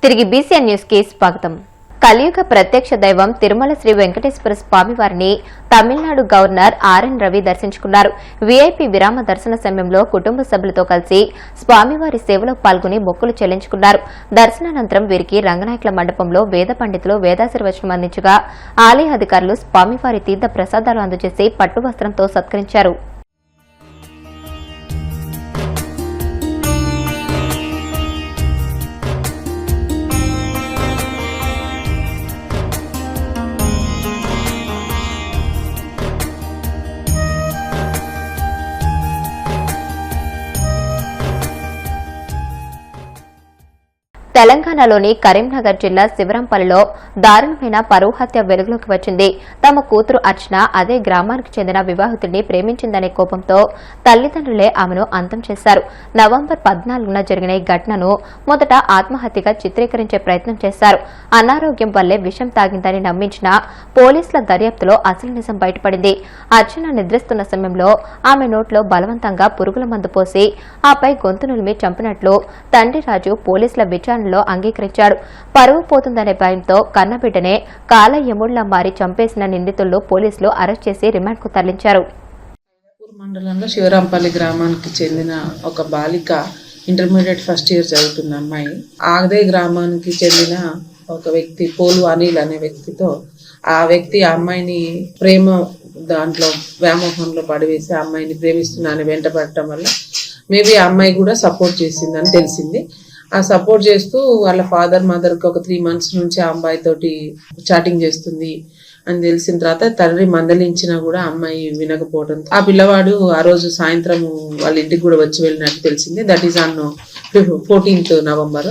తిరిగి BCN news కి స్వాగతం. కలియుగ ప్రత్యక్ష దైవం తిరుమల శ్రీ వెంకటేశ్వర స్వామివారిని తమిళనాడు గవర్నర్ ఆర్ఎన్ రవి దర్శించుకున్నారు. వీఐపీ విరామ దర్శన సమయంలో కుటుంబ సభ్యులతో కలిసి స్వామివారి సేవలో పాల్గొని మొక్కులు చెల్లించుకున్నారు. దర్శనానంతరం వీరికి రంగనాయకుల మండపంలో వేద పండితులు వేదాశీర్వచనం అందించగా ఆలయ అధికారులు స్వామివారి తీర్థ ప్రసాదాలు అందజేసి పట్టు వస్త్రంతో సత్కరించారు. తెలంగాణలోని కరీంనగర్ జిల్లా శివరంపల్లిలో దారుణమైన పరువు హత్య వెలుగులోకి వచ్చింది. తమ కూతురు అర్చన అదే గ్రామానికి చెందిన వివాహితుడిని ప్రేమించిందనే కోపంతో తల్లిదండ్రులే ఆమెను అంతం చేశారు. నవంబర్ 14న జరిగిన ఈ ఘటనను మొదట ఆత్మహత్యగా చిత్రీకరించే ప్రయత్నం చేశారు. అనారోగ్యం వల్లే విషం తాగిందని నమ్మించిన పోలీసుల దర్యాప్తులో అసలు నిజం బయటపడింది. అర్చన నిద్రిస్తున్న సమయంలో ఆమె నోట్లో బలవంతంగా పురుగుల మందు పోసి ఆపై గొంతు నులిమి చంపినట్లు తండ్రి రాజు పోలీసుల విచారణ అంగీకరించాడు. పరువు పోతుందనే భయంతో కన్నబిడ్డనే కాలయముళ్లా మారి చంపేసిన నిందితులను పోలీసులు అరెస్ట్ చేసి రిమాండ్ కు తరలించారు. మండలంలో శివరాంపల్లి గ్రామానికి చెందిన ఒక బాలిక ఇంటర్మీడియట్ ఫస్ట్ ఇయర్ చదువుతున్న అమ్మాయి ఆగదే గ్రామానికి చెందిన ఒక వ్యక్తి పోలు అనిల్ అనే వ్యక్తితో ఆ వ్యక్తి ఆ అమ్మాయిని ప్రేమ దాంట్లో వ్యామోహంలో పడివేసి ఆ అమ్మాయిని ప్రేమిస్తున్నానని వెంటపడటం వల్ల మేబీ ఆ అమ్మాయి కూడా సపోర్ట్ చేసిందని తెలిసింది. ఆ సపోర్ట్ చేస్తూ వాళ్ళ ఫాదర్ మదర్ కి ఒక 3 months నుంచి ఆ అమ్మాయి తోటి చాటింగ్ చేస్తుంది అని తెలిసిన తర్వాత తండ్రి మందలించినా కూడా అమ్మాయి వినకపోవడం ఆ పిల్లవాడు ఆ రోజు సాయంత్రం వాళ్ళ ఇంటికి కూడా వచ్చి వెళ్ళినట్టు తెలిసింది. That is on 14th November.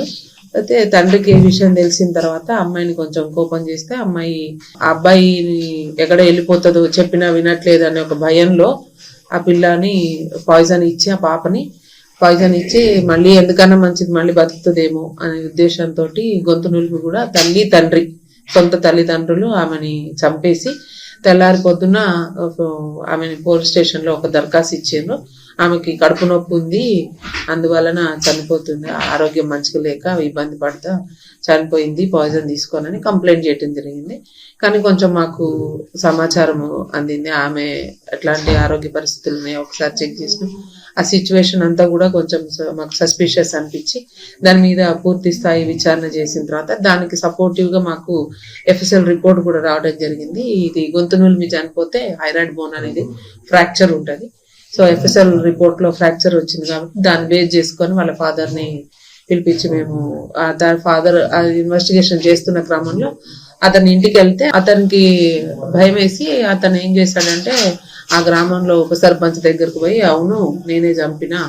అయితే తండ్రికి ఏ విషయం తెలిసిన తర్వాత అమ్మాయిని కొంచెం కోపం చేస్తే అమ్మాయి ఆ అబ్బాయిని ఎక్కడ వెళ్ళిపోతుందో చెప్పినా వినట్లేదు అనే ఒక భయంలో ఆ పిల్లని పాయిజన్ ఇచ్చి ఆ పాపని పాయిజన్ ఇచ్చి మళ్ళీ ఎందుకన్నా మంచిది మళ్ళీ బతుకుతుందేమో అనే ఉద్దేశంతో గొంతు నులిపి కూడా తల్లి తండ్రి సొంత తల్లిదండ్రులు ఆమెని చంపేసి తెల్లారి పొద్దున ఆమెని పోలీస్ స్టేషన్ లో ఒక దరఖాస్తు ఇచ్చారు. ఆమెకి కడుపు నొప్పి ఉంది, అందువలన చనిపోతుంది, ఆరోగ్యం మంచిగా లేక ఇబ్బంది పడతా చనిపోయింది పాయిజన్ తీసుకోనని కంప్లైంట్ చేయడం జరిగింది. కానీ కొంచెం మాకు సమాచారం అందింది ఆమె ఎట్లాంటి ఆరోగ్య పరిస్థితులు ఉన్నాయో ఒకసారి చెక్ చేసినాం. ఆ సిచ్యువేషన్ అంతా కూడా కొంచెం మాకు సస్పిషియస్ అనిపించి దాని మీద పూర్తి స్థాయి విచారణ చేసిన తర్వాత దానికి సపోర్టివ్ గా మాకు ఎఫ్ఎస్ఎల్ రిపోర్ట్ కూడా రావడం జరిగింది. ఇది గొంతు నులిమి చనిపోతే థైరాయిడ్ బోన్ అనేది ఫ్రాక్చర్ ఉంటది. సో ఎఫ్ఎస్ఎల్ రిపోర్ట్ లో ఫ్రాక్చర్ వచ్చింది కాబట్టి దాన్ని బేస్ చేసుకొని వాళ్ళ ఫాదర్ ని పిలిపించి మేము దాని ఫాదర్ ఇన్వెస్టిగేషన్ చేస్తున్న క్రమంలో అతని ఇంటికి వెళ్తే అతనికి భయం వేసి అతను ఏం చేశాడంటే ఆ గ్రామంలో ఉప సర్పంచ్ దగ్గరకు పోయి అవును నేనే చంపినా,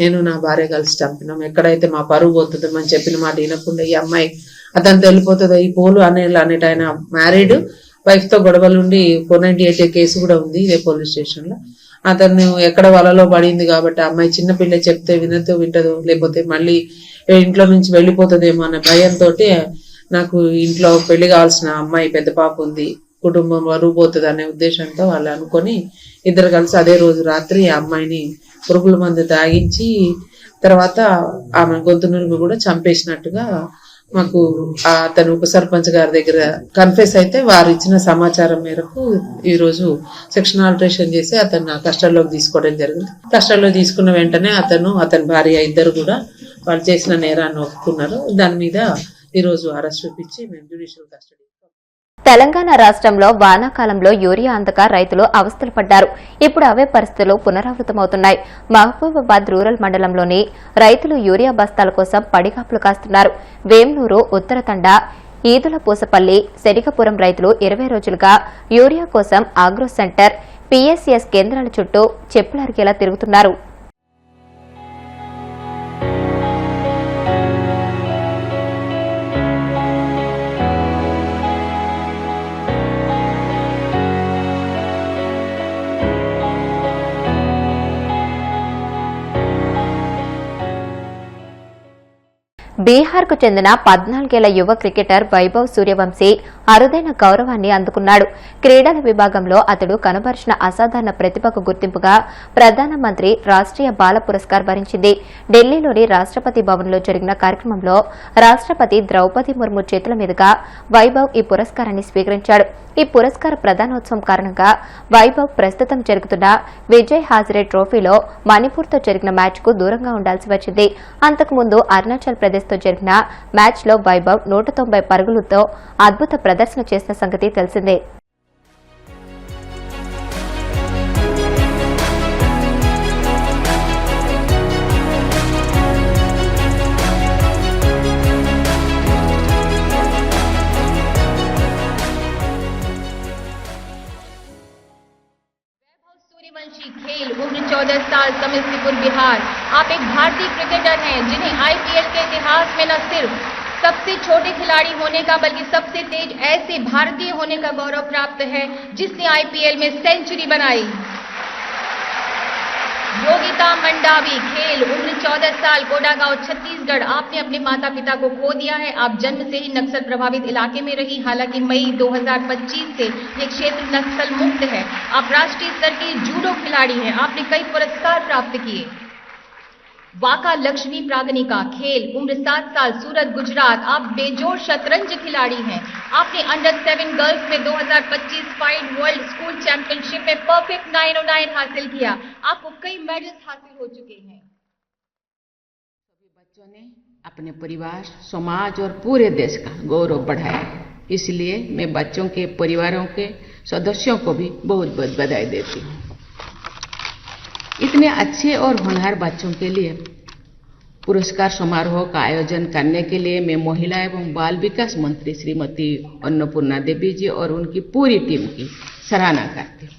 నేను నా భార్య కలిసి చంపినాం, ఎక్కడైతే మా పరువు పోతుందో మనం చెప్పిన మాట వినకుండా ఈ అమ్మాయి అతనితో వెళ్ళిపోతుందో ఈ పోలు అనేట ఆయన మ్యారీడ్ వైఫ్ తో గొడవలుండి 498 కేసు కూడా ఉంది ఇదే పోలీస్ స్టేషన్ లో. అతను ఎక్కడ వలలో పడింది కాబట్టి ఆ అమ్మాయి చిన్నపిల్ల చెప్తే వింటదో లేకపోతే మళ్ళీ ఇంట్లో నుంచి వెళ్ళిపోతుందేమో అనే భయంతో నాకు ఇంట్లో పెళ్లి కావాల్సిన అమ్మాయి పెద్ద పాప ఉంది, కుటుంబం వరువు పోతుంది అనే ఉద్దేశంతో వాళ్ళు అనుకొని ఇద్దరు కలిసి అదే రోజు రాత్రి ఆ అమ్మాయిని పురుగుల మందు తాగించి తర్వాత ఆమె గొంతు నులిమి కూడా చంపేసినట్టుగా మాకు అతను ఉప సర్పంచ్ గారి దగ్గర కన్ఫెస్ అయితే వారు ఇచ్చిన సమాచారం మేరకు ఈ రోజు సెక్షన్ ఆల్టరేషన్ చేసి అతను కస్టడీలోకి తీసుకోవడం జరిగింది. కస్టడీలో తీసుకున్న వెంటనే అతని భార్య ఇద్దరు కూడా వాళ్ళు చేసిన నేరాన్ని ఒప్పుకున్నారు. దాని మీద ఈ రోజు అరెస్ట్ చూపించి మేము జ్యుడిషియల్ కస్టడీ. తెలంగాణ రాష్ట్రంలో వానాకాలంలో యూరియా అందక రైతులు అవస్థలు పడ్డారు. ఇప్పుడు అవే పరిస్థితులు పునరావృతమవుతున్నాయి. మహబూబాబాద్ రూరల్ మండలంలోని రైతులు యూరియా బస్తాల కోసం పడిగాపులు కాస్తున్నారు. వేమ్నూరు, ఉత్తరతండ, ఈదుల పూసపల్లి, శనికపురం రైతులు 20 రోజులుగా యూరియా కోసం ఆగ్రో సెంటర్, పీఎస్ఎస్ కేంద్రాల చుట్టూ చెప్పులరిగేలా తిరుగుతున్నారు. బీహార్కు చెందిన 14 యువ క్రికెటర్ వైభవ్ సూర్యవంశీ అరుదైన గౌరవాన్ని అందుకున్నాడు. క్రీడల విభాగంలో అతడు కనబరిచిన అసాధారణ ప్రతిభకు గుర్తింపుగా ప్రధానమంత్రి రాష్ట్రీయ బాల పురస్కార్ వరించింది. ఢిల్లీలోని రాష్ట్రపతి భవన్లో జరిగిన కార్యక్రమంలో రాష్ట్రపతి ద్రౌపది ముర్ము చేతుల మీదుగా వైభవ్ ఈ పురస్కారాన్ని స్వీకరించాడు. ఈ పురస్కార ప్రదానోత్సవం కారణంగా వైభవ్ ప్రస్తుతం జరుగుతున్న విజయ్ హాజరే ట్రోఫీలో మణిపూర్తో జరిగిన మ్యాచ్కు దూరంగా ఉండాల్సి వచ్చింది. అంతకుముందు అరుణాచల్ ప్రదేశ్తో జరిగిన మ్యాచ్లో వైభవ్ 190 పరుగులతో అద్భుత ప్రదర్శన చేసిన సంగతి తెలిసిందే. सूर्यवंशी खेल उम्र 14 साल समस्तीपुर बिहार। आप एक भारतीय क्रिकेटर हैं जिन्हें आईपीएल के इतिहास में न सिर्फ सबसे छोटे खिलाड़ी होने का बल्कि सबसे तेज ऐसे भारतीय होने का गौरव प्राप्त है जिसने आईपीएल में सेंचुरी बनाई। योगिता मंडावी खेल उम्र 14 साल कोडागांव छत्तीसगढ़। आपने अपने माता पिता को खो दिया है। आप जन्म से ही नक्सल प्रभावित इलाके में रही। हालांकि मई 2025 से ये क्षेत्र नक्सल मुक्त है। आप राष्ट्रीय स्तर के जूडो खिलाड़ी हैं। आपने कई पुरस्कार प्राप्त किए। वाका लक्ष्मी प्रागनिका खेल उम्र 7 साल सूरत गुजरात। आप बेजोड़ शतरंज खिलाड़ी हैं। आपने अंडर 7 गर्ल्स में 2025 फाइड वर्ल्ड स्कूल चैंपियनशिप में परफेक्ट 909 हासिल किया। आपको कई मेडल्स हासिल हो चुके हैं। सभी बच्चों ने अपने परिवार, समाज और पूरे देश का गौरव बढ़ाया। इसलिए मैं बच्चों के परिवारों के सदस्यों को भी बहुत बहुत बधाई देती हूँ। इतने अच्छे और होनहार बच्चों के लिए पुरस्कार समारोह का आयोजन करने के लिए मैं महिला एवं बाल विकास मंत्री श्रीमती अन्नपूर्णा देवी जी और उनकी पूरी टीम की सराहना करती हूँ।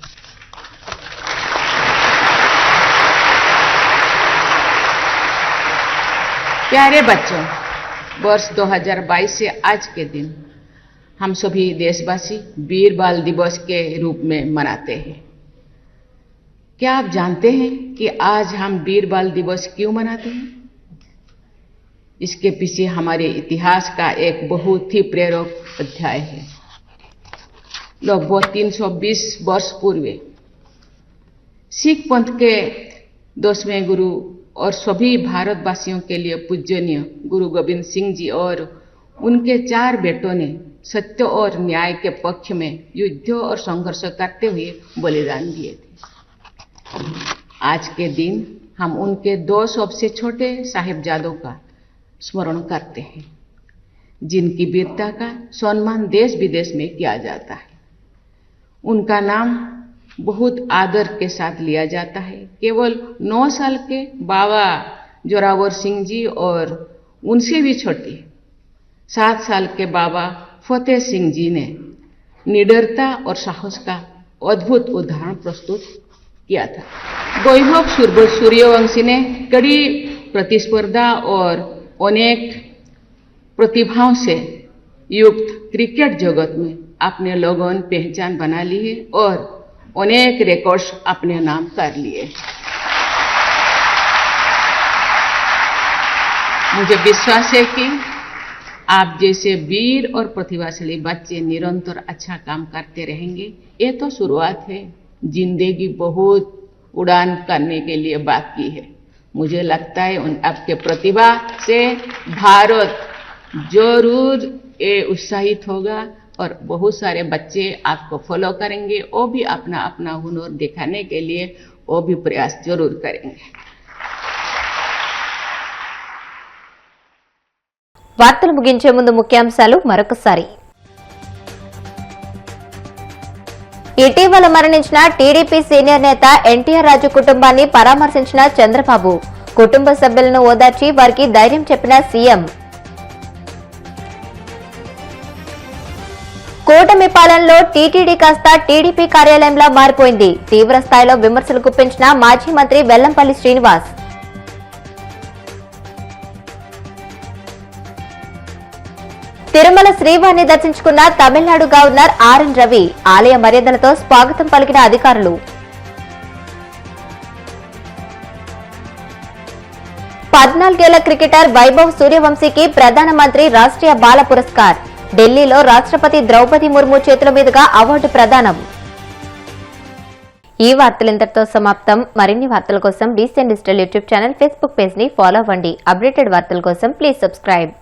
प्यारे बच्चों, वर्ष 2022 से आज के दिन हम सभी देशवासी वीर बाल दिवस के रूप में मनाते हैं। क्या आप जानते हैं कि आज हम वीर बाल दिवस क्यों मनाते हैं? इसके पीछे हमारे इतिहास का एक बहुत ही प्रेरक अध्याय है। लगभग 320 वर्ष पूर्व सिख पंथ के 10वें गुरु और सभी भारतवासियों के लिए पूजनीय गुरु गोविंद सिंह जी और उनके 4 बेटों ने सत्य और न्याय के पक्ष में युद्ध और संघर्ष करते हुए बलिदान दिए थे। आज के दिन हम उनके 2 सबसे छोटे साहिबजादों का स्मरण करते हैं, जिनकी वीरता का सम्मान देश विदेश में किया जाता है। उनका नाम बहुत आदर के साथ लिया जाता है। केवल 9 साल के बाबा जोरावर सिंह जी और उनसे भी छोटे 7 साल के बाबा फतेह सिंह जी ने निडरता और साहस का अद्भुत उदाहरण प्रस्तुत किया था। वैभव सूर्यवंशी ने कड़ी प्रतिस्पर्धा और अनेक प्रतिभाओं से युक्त क्रिकेट जगत में अपने लगन पहचान बना ली है और अनेक रिकॉर्ड्स अपने नाम कर लिए। मुझे विश्वास है कि आप जैसे वीर और प्रतिभाशाली बच्चे निरंतर अच्छा काम करते रहेंगे। ये तो शुरुआत है, जिंदगी बहुत उड़ान करने के लिए बाकी है। मुझे लगता है आपके प्रतिभा से भारत जरूर उत्साहित होगा और बहुत सारे बच्चे आपको फॉलो करेंगे। वो भी अपना अपना हुनर दिखाने के लिए वो भी प्रयास जरूर करेंगे। వార్తలు ముగించే ముందు ముఖ్యాంశాలు మరొకసారి. ఇటీవల మరణించిన టీడీపీ సీనియర్ నేత ఎన్టీఆర్ రాజు కుటుంబాన్ని పరామర్శించిన చంద్రబాబు. కుటుంబ సభ్యులను ఓదార్చి వారికి ధైర్యం చెప్పిన సీఎం. కూటమి పాలనలో టీటీడీ కాస్త టీడీపీ కార్యాలయంలా మారిపోయింది. తీవ్ర స్థాయిలో విమర్శలు గుప్పించిన మాజీ మంత్రి వెల్లంపల్లి శ్రీనివాస్. తిరుమల శ్రీవారిని దర్శించుకున్న తమిళనాడు గవర్నర్ ఆర్ఎన్ రవి. ఆలయ మర్యాదలతో స్వాగతం పలికిన అధికారులు. 14 ఏళ్ల క్రికెటర్ వైభవ్ సూర్యవంశీకి ప్రధానమంత్రి రాష్ట్రీయ బాల పురస్కార్. ఢిల్లీలో రాష్ట్రపతి ద్రౌపది ముర్ము చేతుల మీదుగా అవార్డు ప్రదానం. ఈ వార్తలు ఇంతటితో సమాప్తం. మరిన్ని వార్తల కోసం BCN digital YouTube channel, Facebook page ని ఫాలో అవ్వండి. అప్డేటెడ్ వార్తల కోసం ప్లీజ్ సబ్స్క్రైబ్.